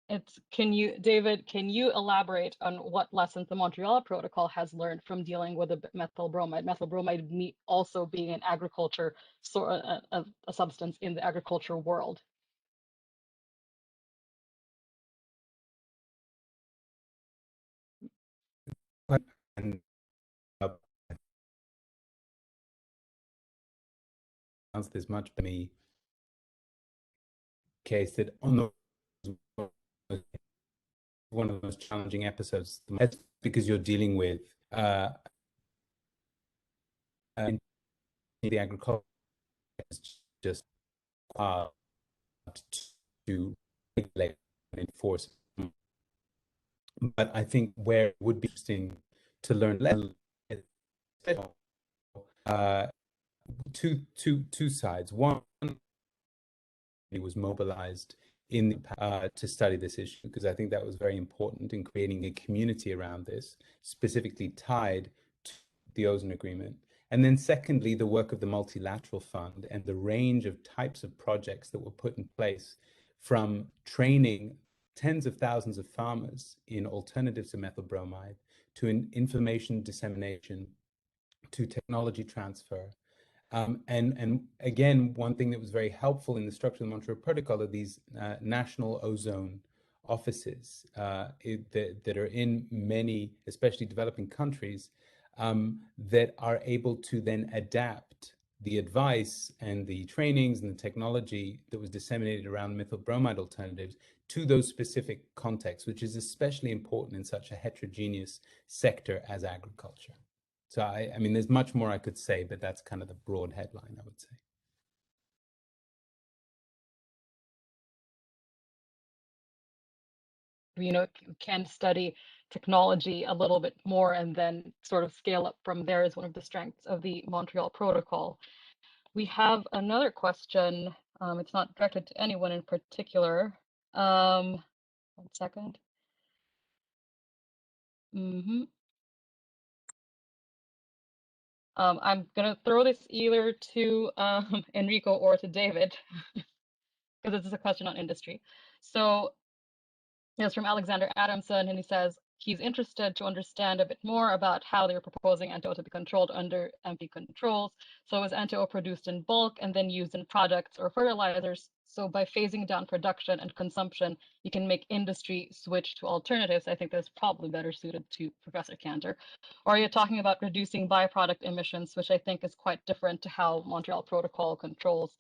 Speaker 1: David, can you elaborate on what lessons the Montreal Protocol has learned from dealing with the methyl bromide? Methyl bromide also being an agriculture, a substance in the agriculture world.
Speaker 2: And this much for me case that on the one of the most challenging episodes, because you're dealing with in the agriculture is just to regulate and enforce. But I think where it would be interesting to learn two sides. One, he was mobilized to study this issue, because I think that was very important in creating a community around this, specifically tied to the Ozone Agreement. And then secondly, the work of the Multilateral Fund and the range of types of projects that were put in place, from training tens of thousands of farmers in alternatives to methyl bromide, to information dissemination, to technology transfer. And again, one thing that was very helpful in the structure of the Montreal Protocol are these national ozone offices that are in many, especially developing countries, that are able to then adapt the advice and the trainings and the technology that was disseminated around methyl bromide alternatives to those specific contexts, which is especially important in such a heterogeneous sector as agriculture. So I mean, there's much more I could say, but that's kind of the broad headline, I would say.
Speaker 1: You know, can study technology a little bit more and then sort of scale up from there is one of the strengths of the Montreal Protocol. We have another question. It's not directed to anyone in particular. 1 second. I'm gonna throw this either to Enrico or to David because this is a question on industry. So it's from Alexander Adamson, and he says he's interested to understand a bit more about how they're proposing N2o to be controlled under MP controls. So is N2o produced in bulk and then used in products or fertilizers? So by phasing down production and consumption, you can make industry switch to alternatives. I think that's probably better suited to Professor Kanter. Or are you talking about reducing byproduct emissions, which I think is quite different to how Montreal Protocol controls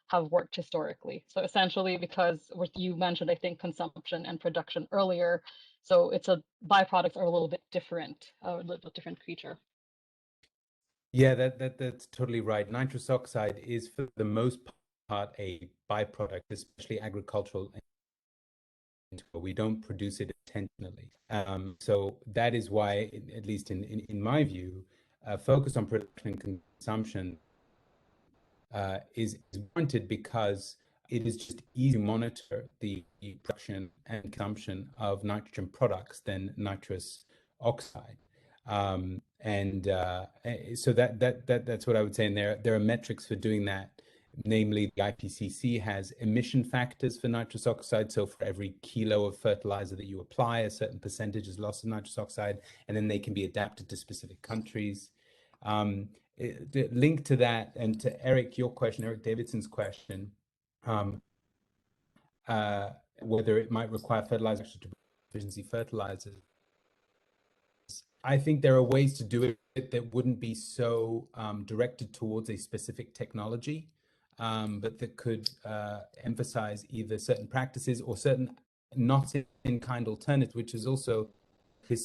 Speaker 1: have worked historically. So essentially, because what you mentioned, I think, consumption and production earlier, so it's a byproducts are a little bit different, a little different creature.
Speaker 2: Yeah, that's totally right. Nitrous oxide is for the most part a byproduct, especially agricultural. We don't produce it intentionally. So that is why, at least in my view, focus on production and consumption is warranted because it is just easy to monitor the production and consumption of nitrogen products than nitrous oxide. So that's what I would say. And there are metrics for doing that. Namely, the IPCC has emission factors for nitrous oxide. So for every kilo of fertilizer that you apply, a certain percentage is loss of nitrous oxide, and then they can be adapted to specific countries. The link to that, and to Eric Davidson's question, whether it might require fertilizer to efficiency fertilizers. I think there are ways to do it that wouldn't be so directed towards a specific technology, but that could emphasize either certain practices or certain not in kind alternatives, which is also a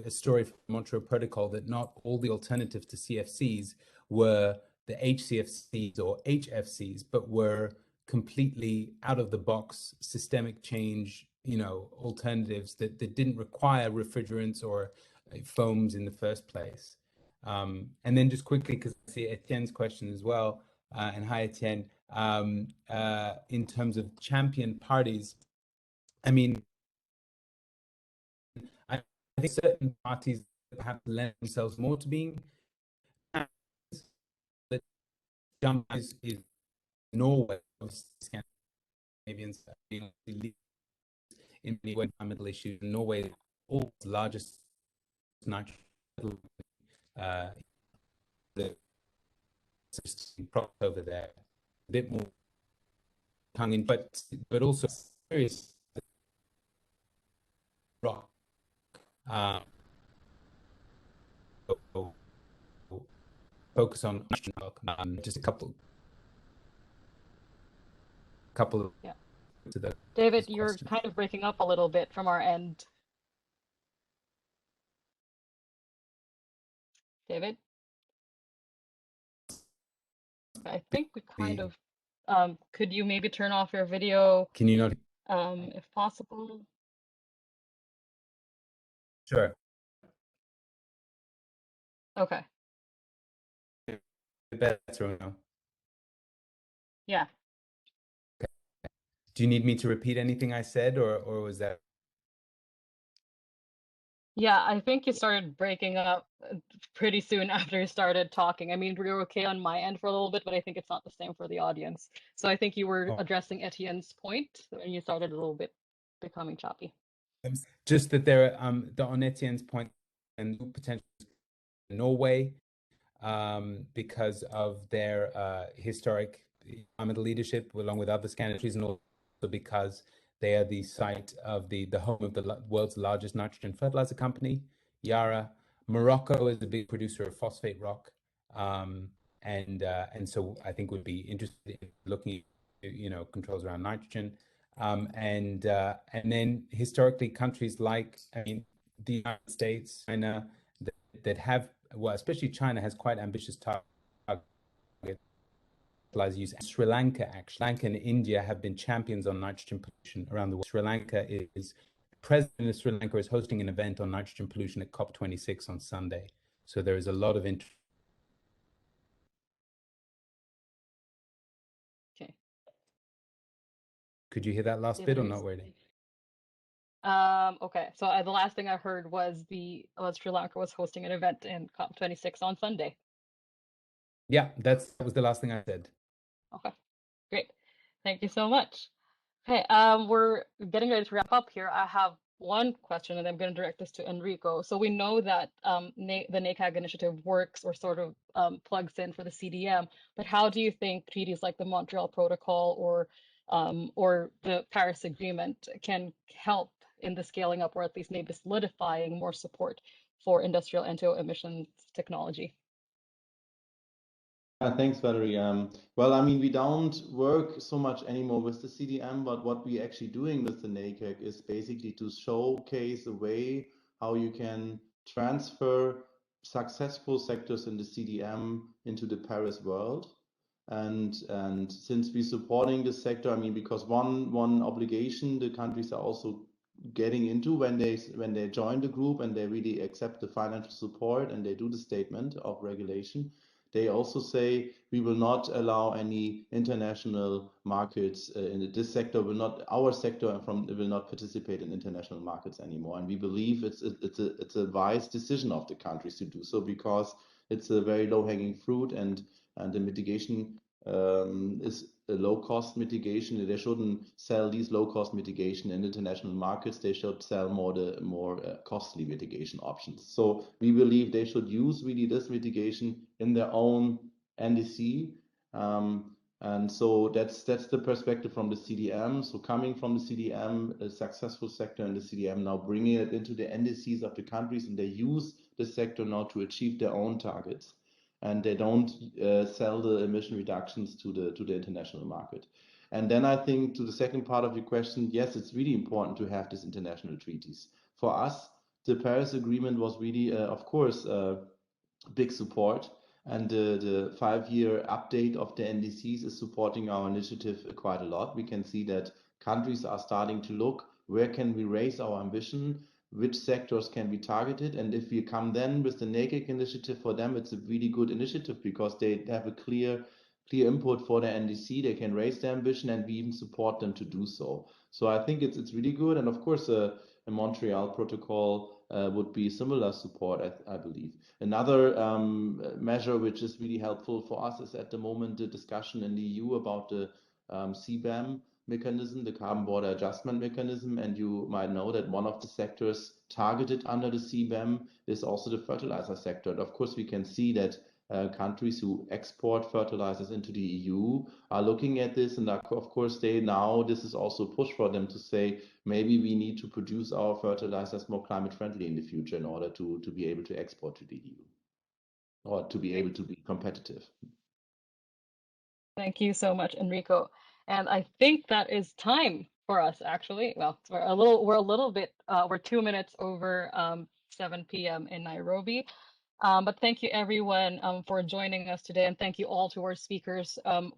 Speaker 2: story from the Montreal Protocol that not all the alternatives to CFCs were the HCFCs or HFCs, but were completely out of the box systemic change, alternatives that didn't require refrigerants or foams in the first place. And then just quickly, because I see Etienne's question as well, and hi Etienne, in terms of champion parties, I mean, I think certain parties perhaps lend themselves more to being. The jump is Norway, Scandinavians in many environmental issues. Norway, all the largest nitrogen the product over there, a bit more tongue in, but also serious rock. Focus on just a couple
Speaker 1: Yeah.
Speaker 2: to the
Speaker 1: David, you're kind of breaking up a little bit from our end. David? I think we kind of could you maybe turn off your video?
Speaker 2: Can you not?
Speaker 1: If possible.
Speaker 2: Sure.
Speaker 1: Okay.
Speaker 2: Better now.
Speaker 1: Yeah.
Speaker 2: Okay. Do you need me to repeat anything I said, or was that?
Speaker 1: Yeah, I think you started breaking up pretty soon after you started talking. I mean, we were okay on my end for a little bit, but I think it's not the same for the audience. So I think you were addressing Etienne's point, and you started a little bit becoming choppy.
Speaker 2: Just that there, on Etienne's point, and potentially Norway, because of their historic environmental leadership, along with other Scandinavian countries, and also because they are the site of the home of the world's largest nitrogen fertilizer company, Yara. Morocco is a big producer of phosphate rock, and so I think would be interested in looking at controls around nitrogen, and then historically countries like the United States, China, that have, well, especially China has quite ambitious targets. Use Sri Lanka, actually. Sri Lanka and India have been champions on nitrogen pollution around the world. Sri Lanka is, President of Sri Lanka is hosting an event on nitrogen pollution at COP26 on Sunday. So there is a lot of interest.
Speaker 1: Okay.
Speaker 2: Could you hear that last bit or not really?
Speaker 1: Okay, so the last thing I heard was Sri Lanka was hosting an event in COP26 on Sunday.
Speaker 2: Yeah, that was the last thing I said.
Speaker 1: Okay, great. Thank you so much. Okay, we're getting ready to wrap up here. I have one question, and I'm going to direct this to Enrico. So we know that the NACAG initiative works or sort of plugs in for the CDM, but how do you think treaties like the Montreal Protocol or the Paris Agreement can help in the scaling up, or at least maybe solidifying more support for industrial N2o emissions technology?
Speaker 4: Thanks, Valerie. Well, I mean, we don't work so much anymore with the CDM, but what we're actually doing with the NACAG is basically to showcase a way how you can transfer successful sectors in the CDM into the Paris world. And since we're supporting this sector, I mean, because one obligation the countries are also getting into when they join the group and they really accept the financial support and they do the statement of regulation, they also say we will not allow any international markets in this sector. Our sector will not participate in international markets anymore. And we believe it's a wise decision of the countries to do so, because it's a very low-hanging fruit, and the mitigation is a low-cost mitigation. They shouldn't sell these low-cost mitigation in international markets. They should sell more costly mitigation options. So we believe they should use really this mitigation in their own NDC. And so that's the perspective from the CDM. So coming from the CDM, a successful sector in the CDM, now bringing it into the NDCs of the countries, and they use the sector now to achieve their own targets. And they don't sell the emission reductions to the international market. And then I think to the second part of your question, yes, it's really important to have these international treaties. For us, the Paris Agreement was really, of course, big support. And the 5-year update of the NDCs is supporting our initiative quite a lot. We can see that countries are starting to look, where can we raise our ambition? Which sectors can be targeted? And if we come then with the NACAG initiative, for them, it's a really good initiative because they have a clear input for their NDC. They can raise their ambition, and we even support them to do so. So I think it's really good. And of course, a Montreal Protocol would be similar support, I believe. Another measure which is really helpful for us is at the moment the discussion in the EU about the CBAM mechanism, the carbon border adjustment mechanism. And you might know that one of the sectors targeted under the CBAM is also the fertilizer sector. And of course, we can see that countries who export fertilizers into the EU are looking at this, and of course this is also a push for them to say maybe we need to produce our fertilizers more climate friendly in the future in order to be able to export to the EU or to be able to be competitive.
Speaker 1: Thank you so much, Enrico. And I think that is time for us, actually. Well, we're 2 minutes over 7 p.m. in Nairobi. But thank you everyone for joining us today, and thank you all to our speakers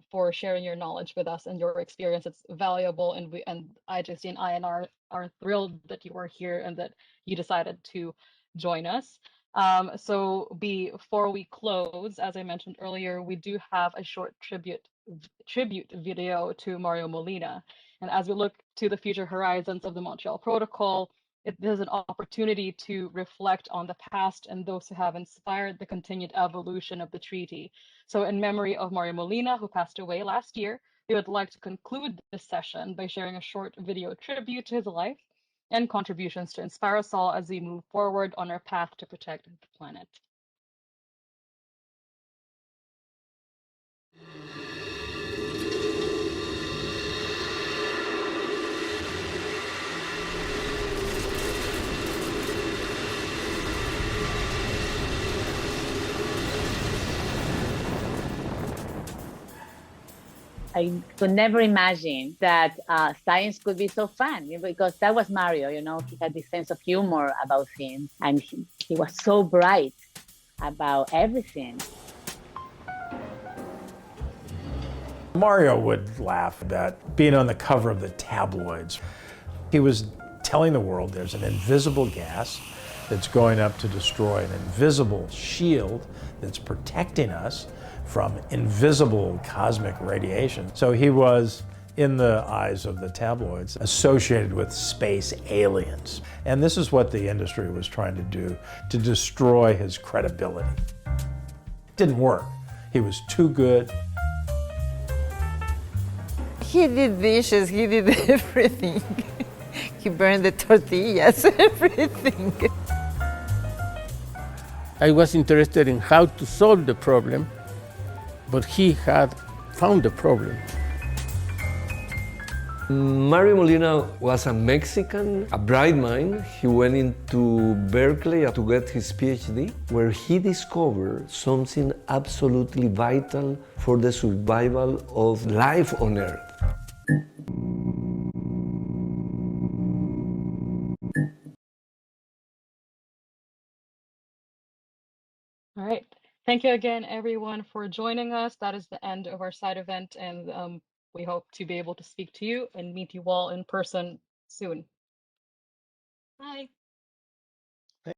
Speaker 1: for sharing your knowledge with us and your experience. It's valuable, and IGSD and INR are thrilled that you are here and that you decided to join us. So before we close, as I mentioned earlier, we do have a short tribute video to Mario Molina. And as we look to the future horizons of the Montreal Protocol, there's an opportunity to reflect on the past and those who have inspired the continued evolution of the treaty. So in memory of Mario Molina, who passed away last year, we would like to conclude this session by sharing a short video tribute to his life and contributions to inspire us all as we move forward on our path to protect the planet.
Speaker 5: I could never imagine that science could be so fun, because that was Mario, he had this sense of humor about things, and he was so bright about everything.
Speaker 6: Mario would laugh at being on the cover of the tabloids. He was telling the world there's an invisible gas that's going up to destroy an invisible shield that's protecting us from invisible cosmic radiation. So he was, in the eyes of the tabloids, associated with space aliens. And this is what the industry was trying to do to destroy his credibility. It didn't work. He was too good.
Speaker 7: He did dishes, he did everything. He burned the tortillas, everything.
Speaker 8: I was interested in how to solve the problem, but he had found the problem.
Speaker 9: Mario Molina was a Mexican, a bright mind. He went into Berkeley to get his PhD, where he discovered something absolutely vital for the survival of life on Earth.
Speaker 1: All right. Thank you again, everyone, for joining us. That is the end of our side event, and we hope to be able to speak to you and meet you all in person soon. Bye.